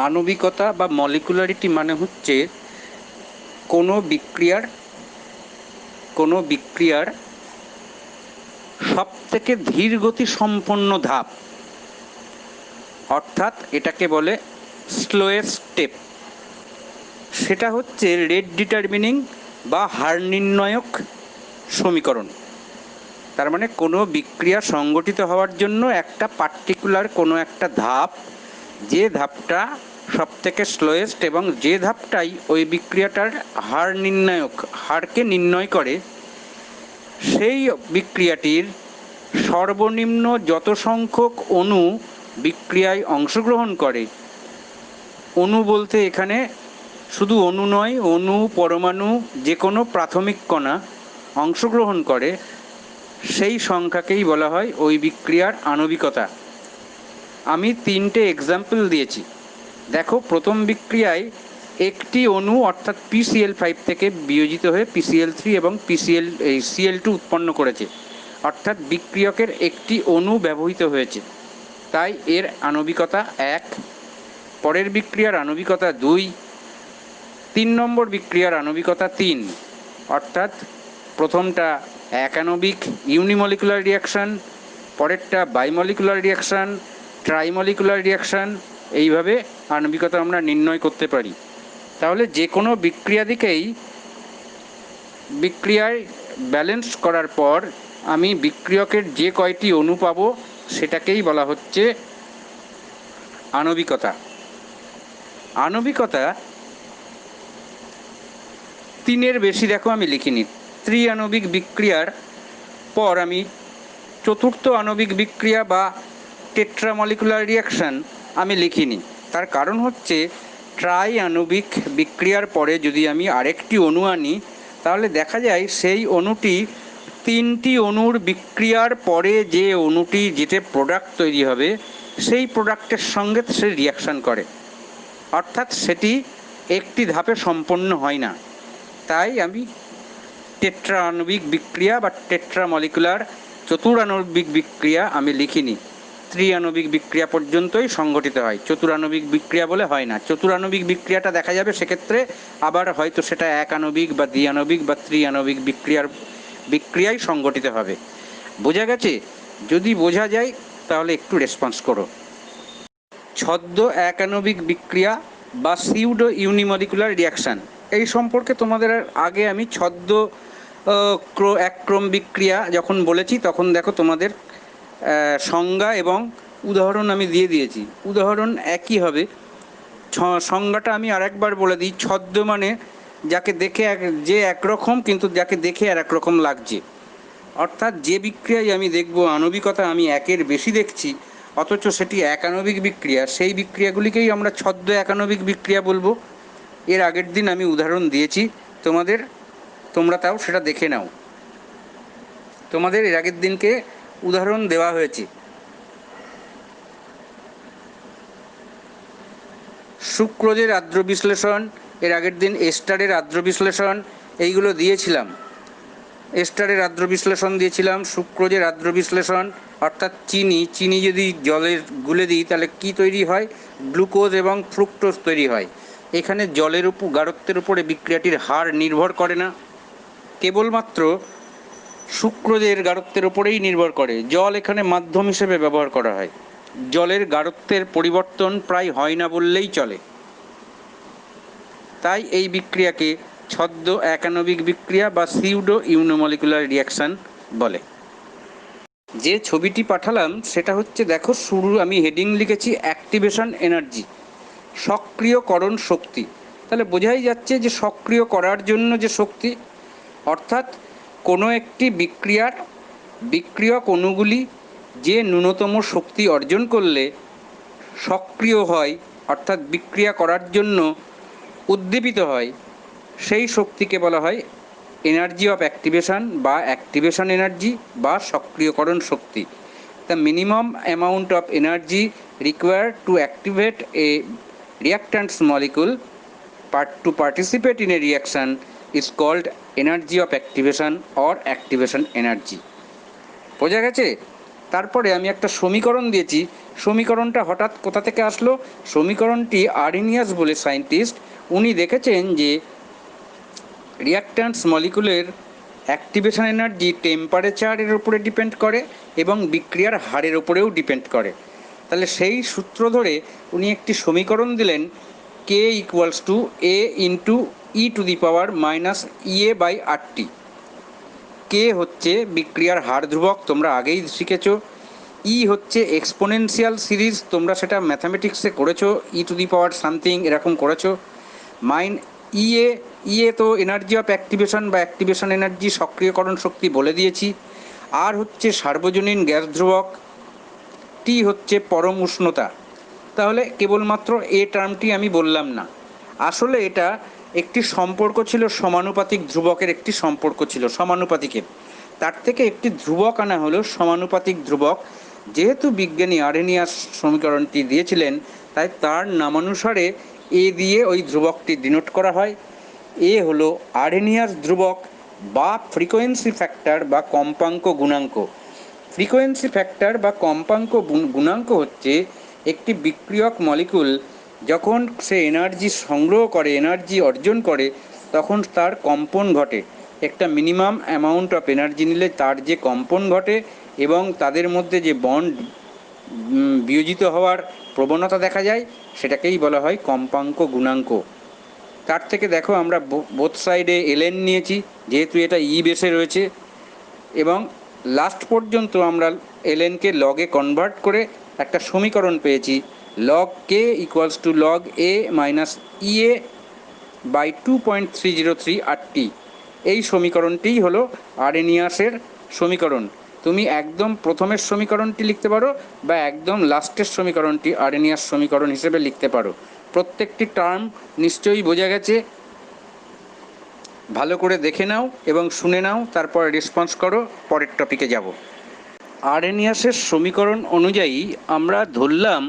আণবিকতা বা মলিকুলারিটি মানে হচ্ছে কোনো বিক্রিয়ার সবথেকে ধীর গতি সম্পন্ন ধাপ, অর্থাৎ এটাকে বলে স্লোয়েস্ট স্টেপ। সেটা হচ্ছে রেট ডিটারমিনিং বা হার নির্ণায়ক সমীকরণ। তার মানে কোনো বিক্রিয়া সংগঠিত হওয়ার জন্য একটা পার্টিকুলার কোনো একটা ধাপ, যে ধাপটা সবথেকে স্লোয়েস্ট এবং যে ধাপটাই ওই বিক্রিয়াটার হারকে নির্ণয় করে, সেই বিক্রিয়াটির সর্বনিম্ন যত সংখ্যক অণু বিক্রিয়ায় অংশগ্রহণ করে, অণু বলতে এখানে শুধু অণু নয়, অণু, পরমাণু, যে কোনো প্রাথমিক কণা অংশগ্রহণ করে, সেই সংখ্যাকেই বলা হয় ওই বিক্রিয়ার আণবিকতা। আমি 3টে এক্সাম্পল দিয়েছি। দেখো, প্রথম বিক্রিয়ায় একটি অণু অর্থাৎ PCl5 থেকে বিয়োজিত হয়ে PCl3 এবং Cl2 উৎপন্ন করেছে, অর্থাৎ বিক্রিয়কের একটি অণু ব্যবহৃত হয়েছে, তাই এর আণবিকতা 1। পরের বিক্রিয়ার আণবিকতা 2। 3 নম্বর বিক্রিয়ার আণবিকতা 3, অর্থাৎ প্রথমটা একাণবিক ইউনিমলিকুলার রিয়াকশান, পরেরটা বাইমলিকুলার রিয়াকশান, ট্রাইমলিকুলার রিয়াকশান। এইভাবে আণবিকতা আমরা নির্ণয় করতে পারি। তাহলে যে কোনো বিক্রিয়ায় ব্যালেন্স করার পর আমি বিক্রিয়কের যে কয়টি অণু পাবো সেটাকেই বলা হচ্ছে আণবিকতা। আণবিকতা 3-এর বেশি দেখো আমি লিখিনি। ত্রিআণবিক বিক্রিয়ার পর আমি চতুর্থ আণবিক বিক্রিয়া বা টেট্রামলিকুলার রিয়াকশান আমি লিখিনি। তার কারণ হচ্ছে ট্রাই আণবিক বিক্রিয়ার পরে যদি আমি আরেকটি অণু আনি, তাহলে দেখা যায় সেই অণুটি 3টি অণুর বিক্রিয়ার পরে যে অণুটি, যেটা প্রোডাক্ট তৈরি হবে, সেই প্রোডাক্টের সঙ্গে সে রিয়াকশান করে, অর্থাৎ সেটি একটি ধাপে সম্পন্ন হয় না। তাই আমি টেট্রা আণবিক বিক্রিয়া বা টেট্রামলিকুলার চতুরাণবিক বিক্রিয়া আমি লিখিনি। ত্রিআণবিক বিক্রিয়া পর্যন্তই সংঘটিত হয়, চতুরাণবিক বিক্রিয়া বলে হয় না। চতুরাণবিক বিক্রিয়াটা দেখা যাবে, সেক্ষেত্রে আবার হয়তো সেটা একাণবিক বা দ্বিআণবিক বা ত্রিআণবিক বিক্রিয়ায় সংঘটিত হবে। বোঝা গেছে? যদি বোঝা যায় তাহলে একটু রেসপন্স করো। ছদ্ম একাণবিক বিক্রিয়া বা সিউডো ইউনিমলিকুলার রিয়াকশান, এই সম্পর্কে তোমাদের আগে আমি ছদ্ম একক্রম বিক্রিয়া যখন বলেছি, তখন দেখো তোমাদের সংজ্ঞা এবং উদাহরণ আমি দিয়ে দিয়েছি। উদাহরণ একই হবে, সংজ্ঞাটা আমি আরেকবার বলে দিই। ছদ্ম মানে যাকে দেখে যে একরকম কিন্তু যাকে দেখে আর একরকম লাগছে, অর্থাৎ যে বিক্রিয়ায় আমি দেখব আণবিকতা আমি 1-এর বেশি দেখছি, অথচ সেটি একাণবিক বিক্রিয়া, সেই বিক্রিয়াগুলিকেই আমরা ছদ্ম একাণবিক বিক্রিয়া বলবো। এর আগের দিন আমি উদাহরণ দিয়েছি তোমরা তাও সেটা দেখে নাও। তোমাদের এর আগের দিনকে উদাহরণ দেওয়া হয়েছে। সুক্রোজের আর্দ্র বিশ্লেষণ, এর আগের দিন এস্টারের আর্দ্র বিশ্লেষণ, এইগুলো দিয়েছিলাম। এস্টারের আর্দ্র বিশ্লেষণ দিয়েছিলাম, সুক্রোজের আর্দ্র বিশ্লেষণ, অর্থাৎ চিনি যদি জলের গুলে দিই তাহলে কি তৈরি হয়? গ্লুকোজ এবং ফ্রুক্টোজ তৈরি হয়। এখানে জলের গাঢ়ত্বের উপরে বিক্রিয়াটির হার নির্ভর করে না, কেবলমাত্র সুক্রোজের গাঢ়ত্বের উপরেই নির্ভর করে। জল এখানে মাধ্যম হিসেবে ব্যবহার করা হয়। জলের গাঢ়ত্বের পরিবর্তন প্রায় হয় না বললেই চলে। তাই এই বিক্রিয়াকে ছদ্ম একাণবিক বিক্রিয়া বা সিউডো ইউনিমলিকুলার রিয়াকশান বলে। যে ছবিটি পাঠালাম সেটা হচ্ছে, দেখো, শুরু আমি হেডিং লিখেছি অ্যাক্টিভেশন এনার্জি, সক্রিয়করণ শক্তি। তাহলে বোঝাই যাচ্ছে যে সক্রিয় করার জন্য যে শক্তি, অর্থাৎ কোনো একটি বিক্রিয়ক অণুগুলি যে ন্যূনতম শক্তি অর্জন করলে সক্রিয় হয়, অর্থাৎ বিক্রিয়া করার জন্য উদ্দীপিত হয়, সেই শক্তিকে বলা হয় এনার্জি অফ অ্যাক্টিভেশন বা অ্যাক্টিভেশন এনার্জি বা সক্রিয়করণ শক্তি। The minimum amount of energy required to activate a reactants molecule to participate in a reaction is called energy of activation or activation energy. বোঝা গেছে? তারপরে আমি একটা সমীকরণ দিয়েছি, সমীকরণটা হঠাৎ কোথা থেকে আসলো? সমীকরণটি আরেনিয়াস বলে সায়েন্টিস্ট, উনি দেখেছেন যে রিয়াক্ট্যান্টস মলিকুলের অ্যাক্টিভেশন এনার্জি টেম্পারেচারের উপরে ডিপেন্ড করে এবং বিক্রিয়ার হারের উপরেও ডিপেন্ড করে। তাহলে সেই সূত্র ধরে উনি একটি সমীকরণ দিলেন, K equals to A into E to the power minus EA by RT. K হচ্ছে বিক্রিয়ার হার ধ্রুবক, তোমরা আগেই শিখেছ। ই হচ্ছে এক্সপোনেনশিয়াল সিরিজ, তোমরা সেটা ম্যাথামেটিক্সে করেছো, ই টু দি পাওয়ার সামথিং এরকম করেছো। ইএ, ইএ তো এনার্জি অফ অ্যাক্টিভেশন বা অ্যাক্টিভেশন এনার্জি, সক্রিয়করণ শক্তি বলে দিয়েছি। আর হচ্ছে সার্বজনীন গ্যাস ধ্রুবক। টি হচ্ছে পরম উষ্ণতা। তাহলে কেবলমাত্র এ টার্মটি আমি বললাম না, আসলে এটা একটি সম্পর্ক ছিল, সমানুপাতিক ধ্রুবকের একটি সম্পর্ক ছিল, সমানুপাতিকের। তার থেকে একটি ধ্রুবক আনা হলো, সমানুপাতিক ধ্রুবক। যেহেতু বিজ্ঞানী আরেনিয়াস সমীকরণটি দিয়েছিলেন, তাই তার নামানুসারে এ দিয়ে ওই ধ্রুবকটি ডিনোট করা হয়। এ হলো আরেনিয়াস ধ্রুবক বা ফ্রিকোয়েন্সি ফ্যাক্টর বা কম্পাঙ্ক গুণাঙ্ক। ফ্রিকোয়েন্সি ফ্যাক্টর বা কম্পাঙ্ক গুণাঙ্ক হচ্ছে একটি বিক্রিয়ক মলিকুল যখন সে এনার্জি সংগ্রহ করে, এনার্জি অর্জন করে, তখন তার কম্পন ঘটে। একটা মিনিমাম অ্যামাউন্ট অফ এনার্জি নিলে তার যে কম্পন ঘটে এবং তাদের মধ্যে যে বন্ড বিয়োজিত হওয়ার প্রবণতা দেখা যায়, সেটাকেই বলা হয় কম্পাঙ্ক গুণাঙ্ক। তার থেকে দেখো আমরা বোথ সাইডে এলএন নিয়েছি, যেহেতু এটা ই বেসে রয়েছে, এবং লাস্ট পর্যন্ত আমরা এলএনকে লগে কনভার্ট করে একটা সমীকরণ পেয়েছি, log K equals to log A minus EA by 2.303 R T. এই সমীকরণটিই হলো আরেনিয়াসের সমীকরণ। তুমি একদম প্রথমের সমীকরণটি লিখতে পারো বা একদম লাস্টের সমীকরণটি আরেনিয়াস সমীকরণ হিসেবে লিখতে পারো। প্রত্যেকটি টার্ম নিশ্চয়ই বোঝা গেছে। ভালো করে দেখে নাও এবং শুনে নাও, তারপর রেসপন্স করো, পরের টপিকে যাব। আরেনিয়াসের সমীকরণ অনুযায়ী আমরা ধরলাম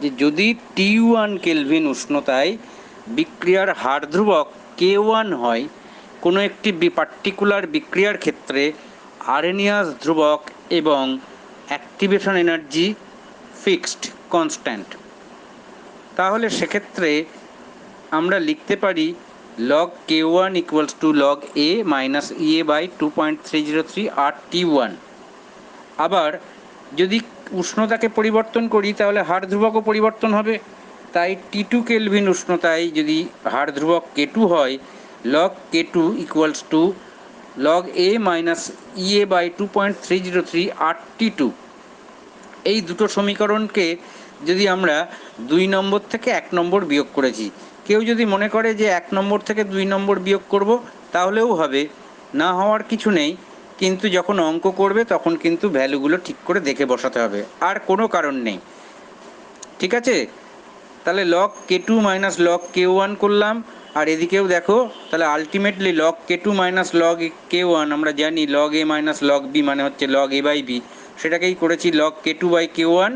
যে যদি T1 কেলভিন উষ্ণতায় বিক্রিয়ার হার ধ্রুবক K1 হয়, কোনো একটি পার্টিকুলার বিক্রিয়ার ক্ষেত্রে আরেনিয়াস ধ্রুবক এবং অ্যাক্টিভেশন এনার্জি ফিক্সড কনস্ট্যান্ট, তাহলে সেক্ষেত্রে আমরা লিখতে পারি log K1 equals to log A minus EA by 2.303 RT1। আবার যদি উষ্ণতাকে পরিবর্তন করি তাহলে হার ধ্রুবকও পরিবর্তন হবে। তাই T2 কেলভিন উষ্ণতায় যদি হার ধ্রুবক K2 হয়, log K2 equals to log A minus EA by 2.303 RT2। এই দুটো সমীকরণকে যদি আমরা 2 নম্বর থেকে 1 নম্বর বিয়োগ করেছি, কেউ যদি মনে করে যে 1 নম্বর থেকে 2 নম্বর বিয়োগ করব, তাহলেও হবে, না হওয়ার কিছু নেই। কিন্তু যখন অঙ্ক করবে তখন কিন্তু ভ্যালুগুলো ঠিক করে দেখে বসাতে হবে, আর কোনো কারণ নেই। ঠিক আছে? তাহলে log K2 minus log K1 করলাম, আর এদিকেও দেখো, তাহলে ultimately log K2 minus log K1, আমরা জানি log A minus log B মানে হচ্ছে লগ A বাই B, সেটাকেই করেছি log K2 by K1,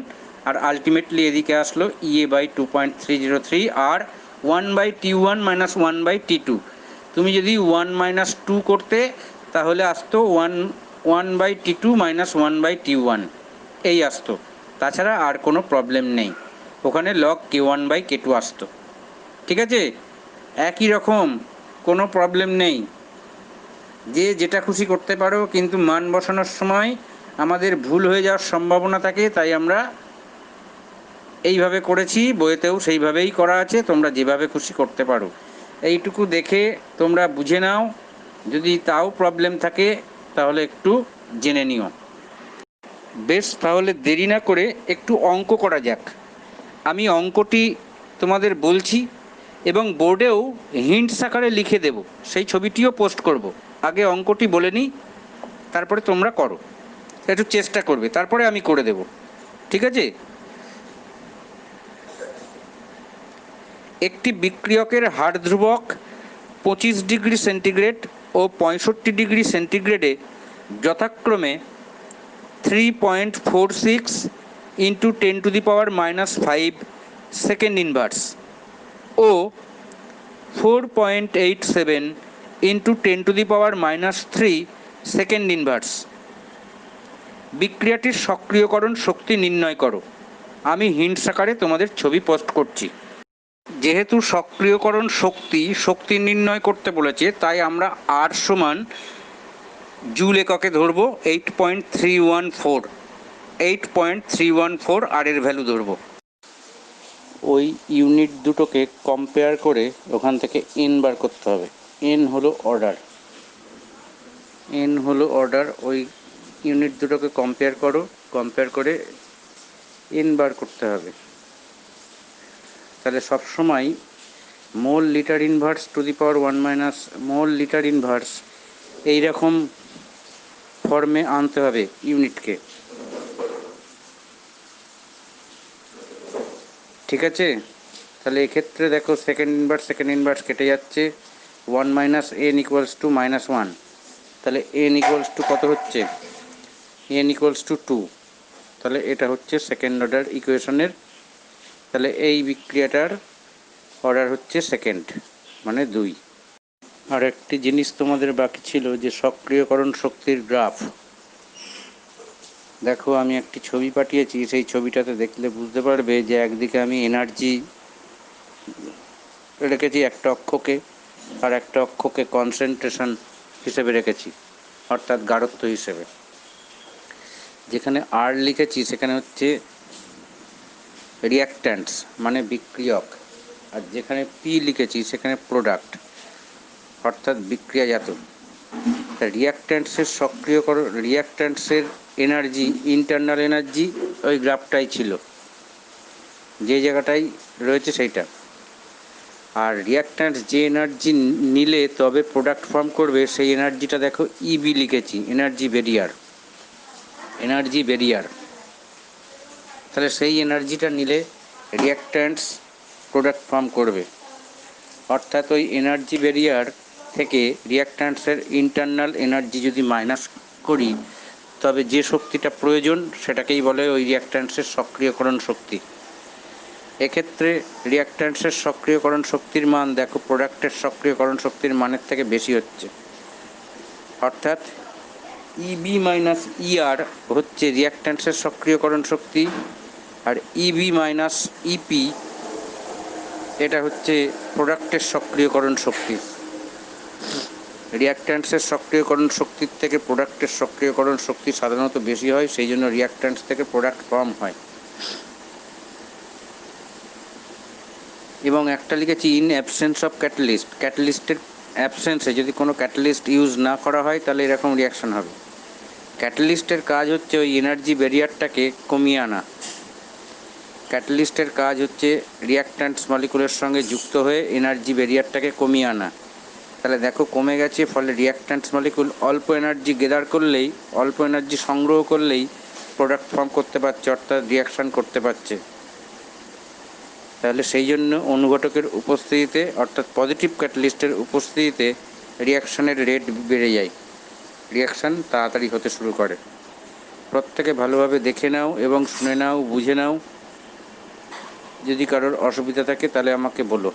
R ultimately এদিকে আসলো EA by 2.303 R 1 by T1 minus 1 by T2। তুমি যদি 1 মাইনাস 2 করতে তাহলে আসতো 1 by T2 minus 1 by T1, এই আসতো। তাছাড়া আর কোনো প্রবলেম নেই, ওখানে লগ K1 বাই K2 আসতো। ঠিক আছে? একই রকম, কোনো প্রবলেম নেই, যে যেটা খুশি করতে পারো, কিন্তু মান বসানোর সময় আমাদের ভুল হয়ে যাওয়ার সম্ভাবনা থাকে, তাই আমরা এইভাবে করেছি, বইয়েতেও সেইভাবেই করা আছে, তোমরা যেভাবে খুশি করতে পারো। এইটুকু দেখে তোমরা বুঝে নাও, যদি তাও প্রবলেম থাকে তাহলে একটু জেনে নিও। বেশ, তাহলে দেরি না করে একটু অঙ্ক করা যাক। আমি অঙ্কটি তোমাদের বলছি এবং বোর্ডেও হিন্টস আকারে লিখে দেব, সেই ছবিটিও পোস্ট করব। আগে অঙ্কটি বলে নিই, তারপরে তোমরা করো, একটু চেষ্টা করবে, তারপরে আমি করে দেব। ঠিক আছে? একটি বিক্রিয়কের হার ধ্রুবক 25 ডিগ্রি সেন্টিগ্রেড ও 65 ডিগ্রি সেন্টিগ্রেডে যথাক্রমে 3.46 ইন্টু 10⁻⁻5 সেকেন্ড ইনভার্স ও 4.87 ইন্টু 10⁻³ সেকেন্ড ইনভার্স বিক্রিয়াটির সক্রিয়করণ শক্তি নির্ণয় করো। আমি হিন্টস আকারে তোমাদের ছবি পোস্ট করছি। যেহেতু সক্রিয়করণ শক্তি নির্ণয় করতে বলেছে, তাই আমরা আর সমান জুল এককে ধরবো 8.314। 8.314 আর এর ভ্যালু ধরবো। ওই ইউনিট দুটোকে কম্পেয়ার করে ওখান থেকে এন বার করতে হবে। এন হলো অর্ডার। ওই ইউনিট দুটোকে কম্পেয়ার করে এন বার করতে হবে। তাহলে সবসময় মোল litre inverse two the power 1 minus mole litre inverse এইরকম ফর্মে আনতে হবে ইউনিটকে। ঠিক আছে, তাহলে এক্ষেত্রে দেখো সেকেন্ড ইনভার্স কেটে যাচ্ছে, 1 মাইনাস এন ইকুয়ালস টু -1। তাহলে এন ইকুয়ালস টু কত হচ্ছে? N equals to 2। তাহলে এটা হচ্ছে সেকেন্ড অর্ডার ইকুয়েশনের। তাহলে এই বিক্রিয়াটার অর্ডার হচ্ছে সেকেন্ড, মানে 2। আর একটি জিনিস তোমাদের বাকি ছিল, যে সক্রিয়করণ শক্তির গ্রাফ। দেখো আমি একটি ছবি পাঠিয়েছি, সেই ছবিটাতে দেখলে বুঝতে পারবে যে একদিকে আমি এনার্জি রেখেছি একটা অক্ষকে, আর একটা অক্ষকে কনসেন্ট্রেশন হিসেবে রেখেছি, অর্থাৎ গাঢ়ত্ব হিসেবে। যেখানে আর লিখেছি সেখানে হচ্ছে রিয়াক্ট্যান্টস মানে বিক্রিয়ক, আর যেখানে পি লিখেছি সেখানে প্রোডাক্ট অর্থাৎ বিক্রিয়াজাত। রিয়াক্ট্যান্টসের এনার্জি, ইন্টারনাল এনার্জি ওই গ্রাফটাই ছিল, যে জায়গাটাই রয়েছে সেইটা। আর রিয়াক্ট্যান্টস যে এনার্জি নিলে তবে প্রোডাক্ট ফর্ম করবে, সেই এনার্জিটা দেখো ইবি লিখেছি, এনার্জি ব্যারিয়ার। তাহলে সেই এনার্জিটা নিলে রিয়াক্ট্যান্টস প্রোডাক্ট ফর্ম করবে, অর্থাৎ ওই এনার্জি ব্যারিয়ার থেকে রিয়াক্ট্যান্টসের ইন্টারনাল এনার্জি যদি মাইনাস করি, তবে যে শক্তিটা প্রয়োজন সেটাকেই বলে ওই রিয়াক্ট্যান্টসের সক্রিয়করণ শক্তি। এক্ষেত্রে রিয়াক্ট্যান্টসের সক্রিয়করণ শক্তির মান দেখো প্রোডাক্টের সক্রিয়করণ শক্তির মানের থেকে বেশি হচ্ছে, অর্থাৎ ইবি মাইনাস ইআর হচ্ছে রিয়াক্ট্যান্টসের সক্রিয়করণ শক্তি, আর ইবি মাইনাস ইপি এটা হচ্ছে প্রোডাক্টের সক্রিয়করণ শক্তি। রিয়াক্ট্যান্টসের সক্রিয়করণ শক্তির থেকে প্রোডাক্টের সক্রিয়করণ শক্তি সাধারণত বেশি হয়, সেই জন্য রিয়াক্ট্যান্টস থেকে প্রোডাক্ট কম হয়। এবং একটা লিখেছি ইন অ্যাবসেন্স অফ ক্যাটালিস্টের অ্যাবসেন্সে যদি কোনো ক্যাটালিস্ট ইউজ না করা হয় তাহলে এরকম রিয়াকশান হবে। ক্যাটালিস্টের কাজ হচ্ছে ওই এনার্জি ব্যারিয়ারটাকে কমিয়ে আনা। ক্যাটালিস্টের কাজ হচ্ছে রিয়াক্ট্যান্টস মলিকুলের সঙ্গে যুক্ত হয়ে এনার্জি ব্যারিয়ারটাকে কমিয়ে আনা। তাহলে দেখো কমে গেছে, ফলে রিয়াক্ট্যান্টস মলিকুল অল্প এনার্জি গেদার করলেই, অল্প এনার্জি সংগ্রহ করলেই প্রোডাক্ট ফর্ম করতে পারছে, অর্থাৎ রিয়াকশান করতে পারছে। তাহলে সেই জন্য অনুঘটকের উপস্থিতিতে, অর্থাৎ পজিটিভ ক্যাটালিস্টের উপস্থিতিতে রিয়াকশানের রেট বেড়ে যায়, রিয়াকশান তাড়াতাড়ি হতে শুরু করে। প্রত্যেকে ভালোভাবে দেখে নাও এবং শুনে নাও, বুঝে নাও। যদি কারোর অসুবিধা থাকে তাহলে আমাকে বলো।